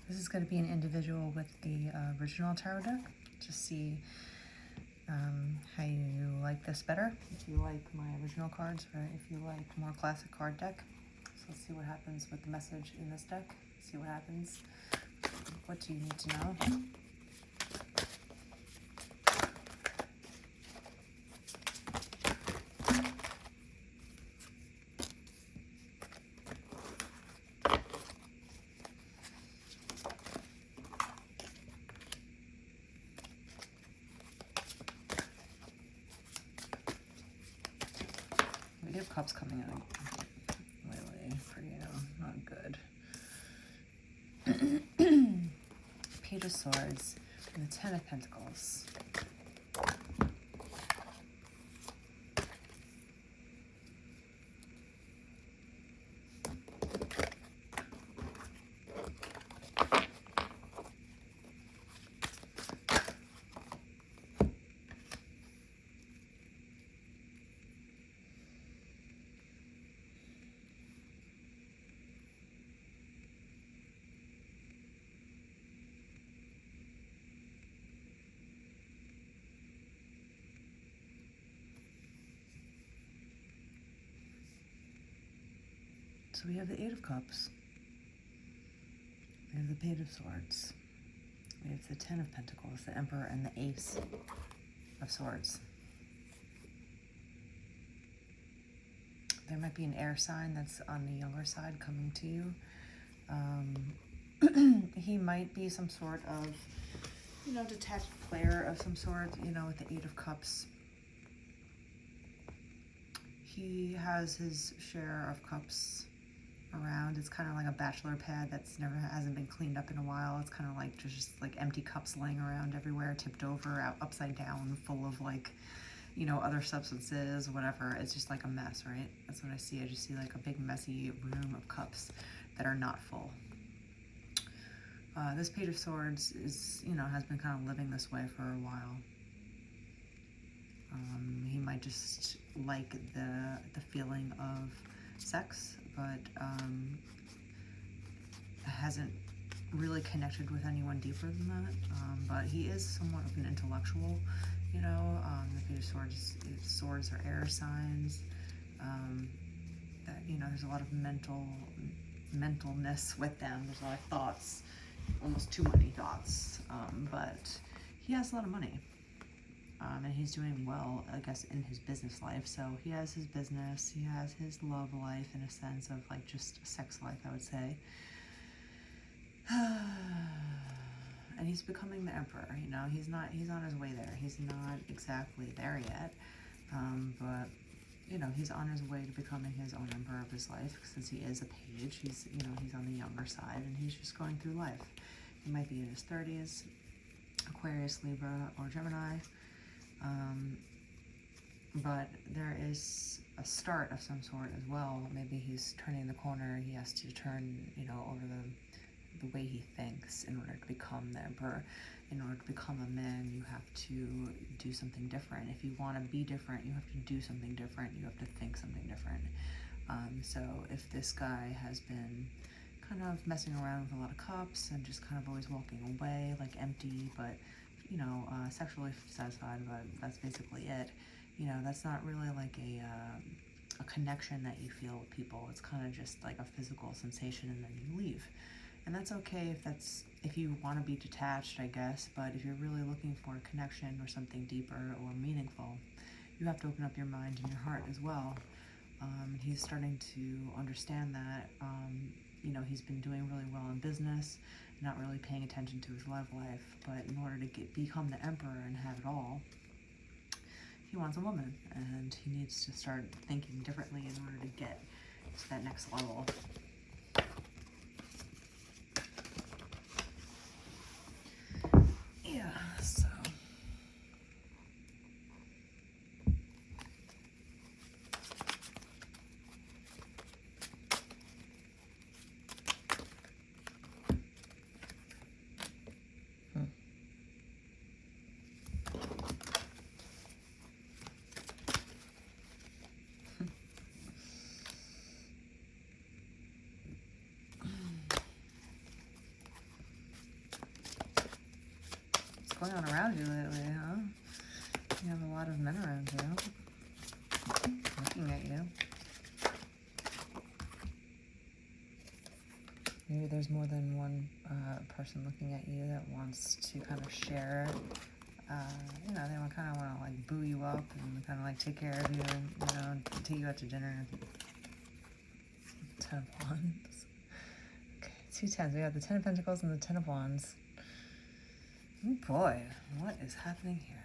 This is going to be an individual with the original tarot deck. Just see how you like this better. If you like my original cards or if you like more classic card deck. So let's see what happens with the message in this deck. See what happens. What do you need to know? We have Cups coming in lately for you, not good. Page of Swords and the Ten of Pentacles. So we have the Eight of Cups, we have the Page of Swords, we have the Ten of Pentacles, the Emperor, and the Ace of Swords. There might be an air sign that's on the younger side coming to you. He might be some sort of, detached player of some sort, with the Eight of Cups. He has his share of cups around. It's kind of like a bachelor pad that's hasn't been cleaned up in a while. It's kind of like just like empty cups laying around everywhere, tipped over, upside down, full of like, other substances, whatever. It's just like a mess, right? That's what I see. I just see like a big messy room of cups that are not full. This Page of Swords is, has been kind of living this way for a while. He might just like the feeling of sex, but hasn't really connected with anyone deeper than that. But he is somewhat of an intellectual, the Page of Swords are air signs. That, there's a lot of mentalness with them. There's a lot of thoughts, almost too many thoughts. But he has a lot of money. And he's doing well, I guess, in his business life. So he has his business, he has his love life in a sense of like just sex life, I would say. And he's becoming the emperor, he's on his way there. He's not exactly there yet. But, he's on his way to becoming his own emperor of his life. Since he is a page, he's on the younger side and he's just going through life. He might be in his 30s, Aquarius, Libra, or Gemini. But there is a start of some sort as well. Maybe he's turning the corner. He has to turn, over the way he thinks in order to become the emperor. In order to become a man, you have to do something different. If you want to be different, you have to do something different. You have to think something different. So if this guy has been kind of messing around with a lot of cups and just kind of always walking away, like empty, but sexually satisfied, but that's basically it. That's not really like a connection that you feel with people. It's kind of just like a physical sensation and then you leave. And that's okay if you want to be detached, I guess, but if you're really looking for a connection or something deeper or meaningful, you have to open up your mind and your heart as well. He's starting to understand that, he's been doing really well in business, not really paying attention to his love life, but in order to become the emperor and have it all, he wants a woman, and he needs to start thinking differently in order to get to that next level. Yeah, so. going on around you lately, huh? You have a lot of men around you, looking at you. Maybe there's more than one person looking at you that wants to kind of share. You know, they kind of want to like boo you up and kind of like take care of you, you know, take you out to dinner. 10 of Wands. Okay, 2 tens. We have the 10 of Pentacles and the 10 of Wands. Oh boy, what is happening here?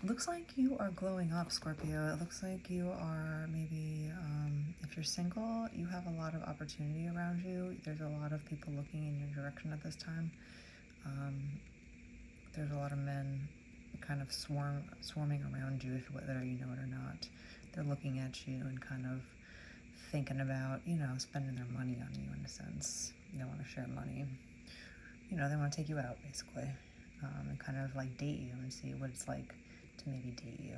Looks like you are glowing up, Scorpio. It looks like you are maybe, if you're single, you have a lot of opportunity around you. There's a lot of people looking in your direction at this time. There's a lot of men kind of swarming around you, whether you know it or not. They're looking at you and kind of thinking about, you know, spending their money on you in a sense. They want to share money. You know, they want to take you out, basically, and kind of like date you and see what it's like to maybe date you.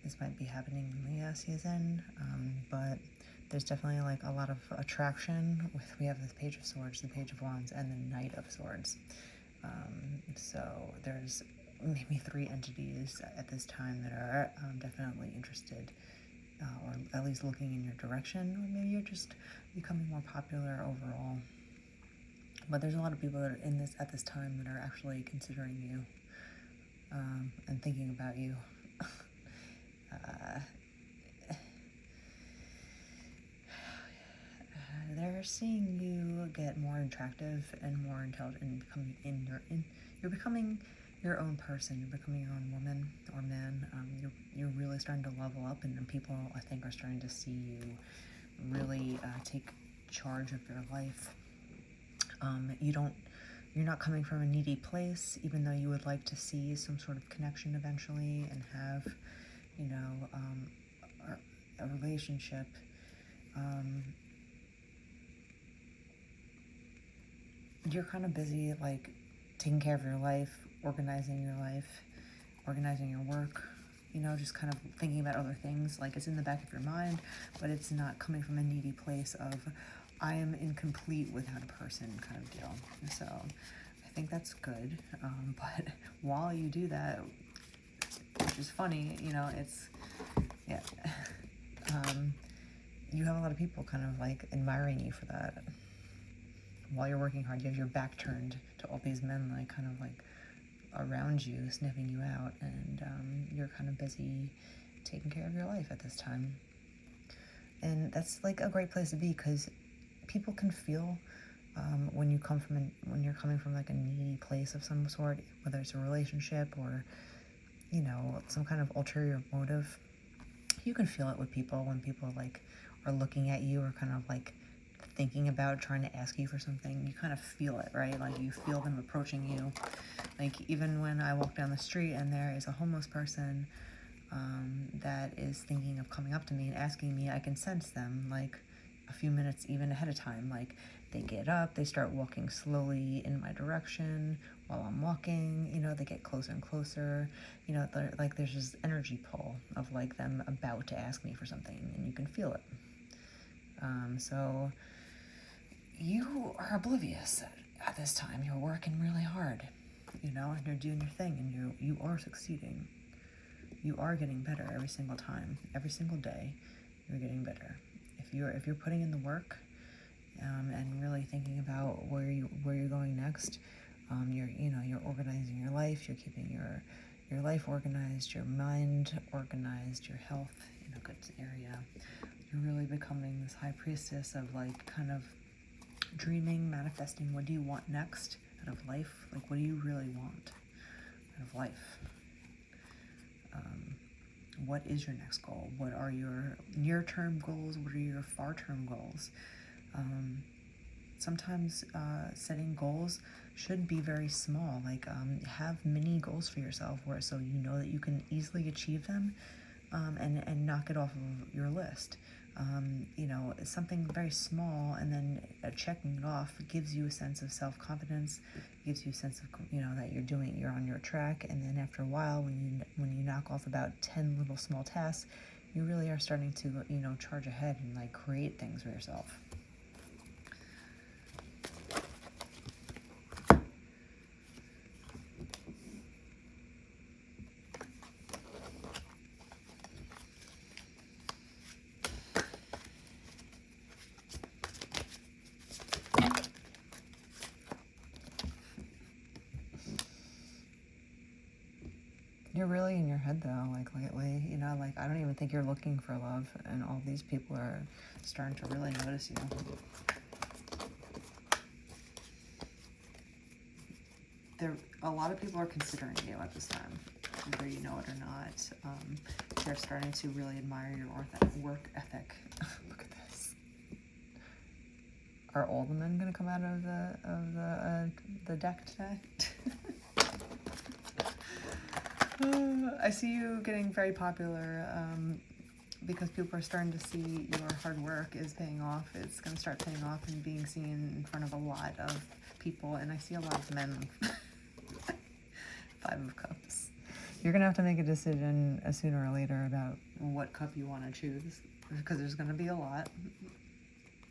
This might be happening in Leo season, but there's definitely like a lot of attraction. We have the Page of Swords, the Page of Wands, and the Knight of Swords. So there's maybe 3 entities at this time that are definitely interested, or at least looking in your direction, or maybe you're just becoming more popular overall. But there's a lot of people that are in this at this time that are actually considering you, and thinking about you. They're seeing you get more attractive and more intelligent, and you're becoming your own person. You're becoming your own woman or man. You're really starting to level up, and people, I think, are starting to see you really take charge of your life. You're not coming from a needy place, even though you would like to see some sort of connection eventually and have, you know, a relationship. You're kind of busy, like, taking care of your life, organizing your work, you know, just kind of thinking about other things. Like, it's in the back of your mind, but it's not coming from a needy place of, I am incomplete without a person kind of deal. So I think that's good. But while you do that, which is funny, you know, it's, yeah, you have a lot of people kind of like admiring you for that. While you're working hard, you have your back turned to all these men, like kind of like around you, sniffing you out, and you're kind of busy taking care of your life at this time. And that's like a great place to be, because people can feel when you're coming from like a needy place of some sort, whether it's a relationship or, you know, some kind of ulterior motive. You can feel it with people when people like are looking at you or kind of like thinking about trying to ask you for something. You kind of feel it, right? Like you feel them approaching you. Like even when I walk down the street and there is a homeless person that is thinking of coming up to me and asking me, I can sense them like a few minutes even ahead of time. Like they get up, they start walking slowly in my direction while I'm walking, you know, they get closer and closer, you know, like there's this energy pull of like them about to ask me for something, and you can feel it. So you are oblivious at this time. You're working really hard, you know, and you're doing your thing, and you are succeeding. You are getting better every single time, every single day. You're getting better. If you're putting in the work, and really thinking about where you're going next, you're organizing your life. You're keeping your life organized, your mind organized, your health in a good area. You're really becoming this high priestess of like kind of dreaming, manifesting. What do you want next out of life? Like, what do you really want out of life? What is your next goal? What are your near-term goals? What are your far-term goals? Sometimes setting goals should be very small. Like have mini goals for yourself, so you know that you can easily achieve them, and knock it off of your list. You know, something very small, and then checking it off gives you a sense of self-confidence, gives you a sense of, you know, that you're on your track. And then after a while, when you knock off about 10 little small tasks, you really are starting to, you know, charge ahead and like create things for yourself. You're really in your head though, like lately, you know, like I don't even think you're looking for love, and all these people are starting to really notice you. A lot of people are considering you at this time, whether you know it or not. They're starting to really admire your work ethic. Look at this. Are all the men going to come out of the deck today? I see you getting very popular because people are starting to see your hard work is paying off. It's going to start paying off and being seen in front of a lot of people, and I see a lot of men. 5 of Cups. You're going to have to make a decision sooner or later about what cup you want to choose, because there's going to be a lot.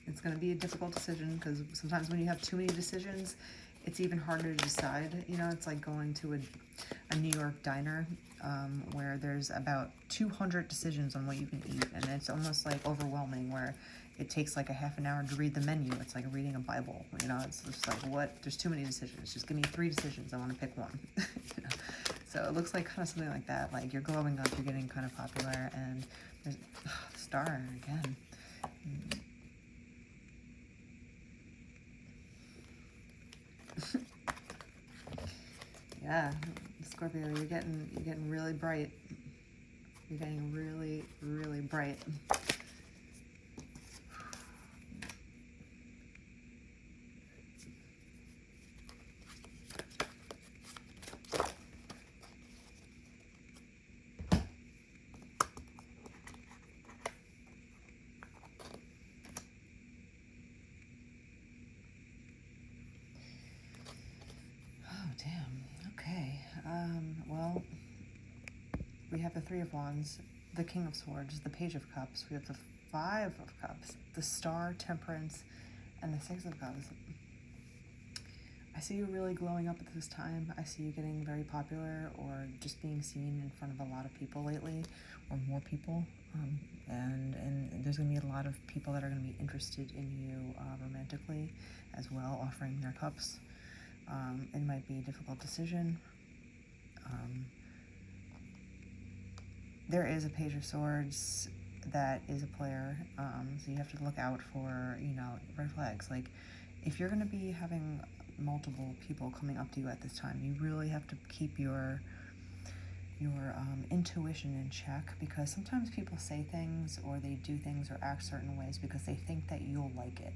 It's going to be a difficult decision, because sometimes when you have too many decisions, it's even harder to decide. You know, it's like going to a New York diner where there's about 200 decisions on what you can eat, and it's almost like overwhelming, where it takes like a half an hour to read the menu. It's like reading a Bible, you know. It's just like, what? There's too many decisions. Just give me 3 decisions. I want to pick one. You know? So it looks like kind of something like that. Like you're glowing up, you're getting kind of popular, and there's star again. Yeah, Scorpio, you're getting really bright. You're getting really, really bright. Damn. Okay. Well, we have the 3 of Wands, the King of Swords, the Page of Cups. We have the 5 of Cups, the Star, Temperance, and the 6 of Cups. I see you really glowing up at this time. I see you getting very popular, or just being seen in front of a lot of people lately, or more people. And there's going to be a lot of people that are going to be interested in you romantically as well, offering their cups. It might be a difficult decision. There is a Page of Swords that is a player, so you have to look out for, you know, red flags. Like, if you're going to be having multiple people coming up to you at this time, you really have to keep your intuition in check, because sometimes people say things, or they do things, or act certain ways because they think that you'll like it,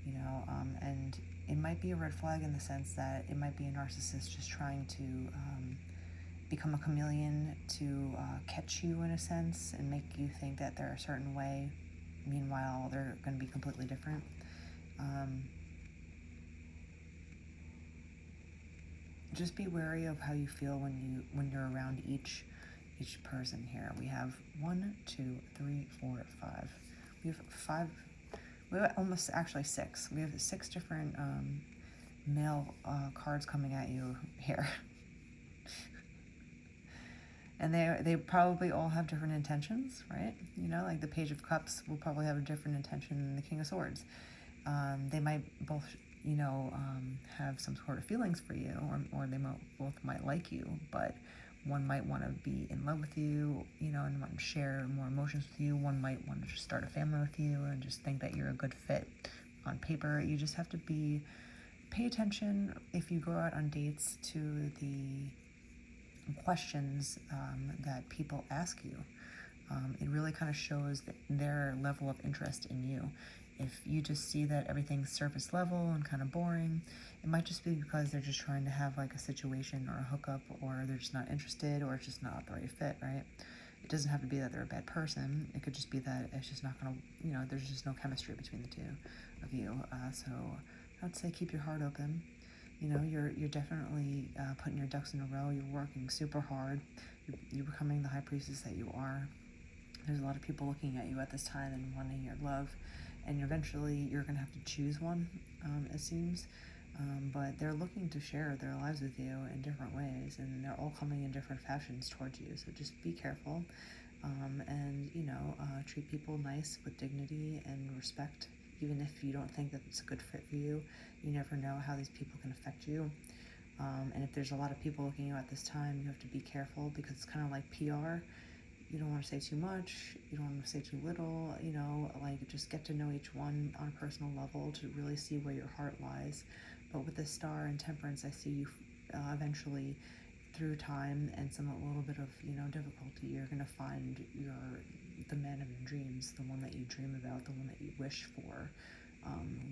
you know, and it might be a red flag in the sense that it might be a narcissist just trying to become a chameleon to catch you in a sense and make you think that they're a certain way. Meanwhile, they're going to be completely different. Just be wary of how you feel when you're around each person here. We have 1, 2, 3, 4, 5. We have 5. We have almost actually 6. We have 6 different male cards coming at you here. And they probably all have different intentions, right? You know, like the Page of Cups will probably have a different intention than the King of Swords. They might both, you know, have some sort of feelings for you, or they both might like you, but one might want to be in love with you, you know, and want to share more emotions with you. One might want to just start a family with you and just think that you're a good fit on paper. You just have to pay attention if you go out on dates to the questions that people ask you. It really kind of shows their level of interest in you. If you just see that everything's surface level and kind of boring, it might just be because they're just trying to have like a situation or a hookup, or they're just not interested, or it's just not the right fit, right? It doesn't have to be that they're a bad person. It could just be that it's just not going to, you know, there's just no chemistry between the two of you. So I'd say keep your heart open. You know, you're definitely putting your ducks in a row. You're working super hard. You're becoming the high priestess that you are. There's a lot of people looking at you at this time and wanting your love. And eventually you're going to have to choose one, it seems. But they're looking to share their lives with you in different ways. And they're all coming in different fashions towards you. So just be careful. And, you know, treat people nice with dignity and respect. Even if you don't think that it's a good fit for you, you never know how these people can affect you. And if there's a lot of people looking at you at this time, you have to be careful, because it's kind of like PR. You don't want to say too much, you don't want to say too little, like just get to know each one on a personal level to really see where your heart lies. But with the Star and Temperance, I see you eventually, through time and a little bit of difficulty, you're gonna find the man of your dreams, the one that you dream about, the one that you wish for.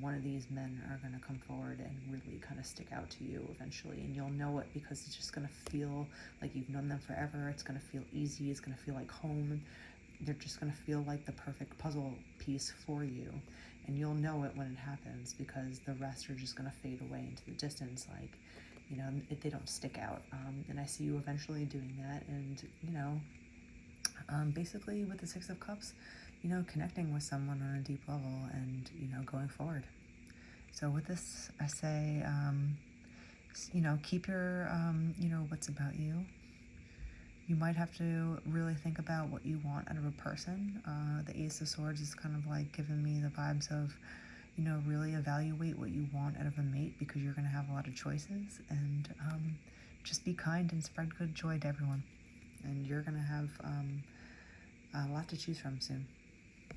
One of these men are going to come forward and really kind of stick out to you eventually, and you'll know it, because it's just going to feel like you've known them forever. It's going to feel easy, it's going to feel like home. They're just going to feel like the perfect puzzle piece for you, and you'll know it when it happens, because the rest are just going to fade away into the distance, like, if they don't stick out. And I see you eventually doing that, and basically with the Six of Cups, connecting with someone on a deep level, and going forward. So with this, I say, keep your, what's about you. You might have to really think about what you want out of a person. The Ace of Swords is kind of like giving me the vibes of, really evaluate what you want out of a mate, because you're going to have a lot of choices, and just be kind and spread good joy to everyone. And you're going to have a lot to choose from soon.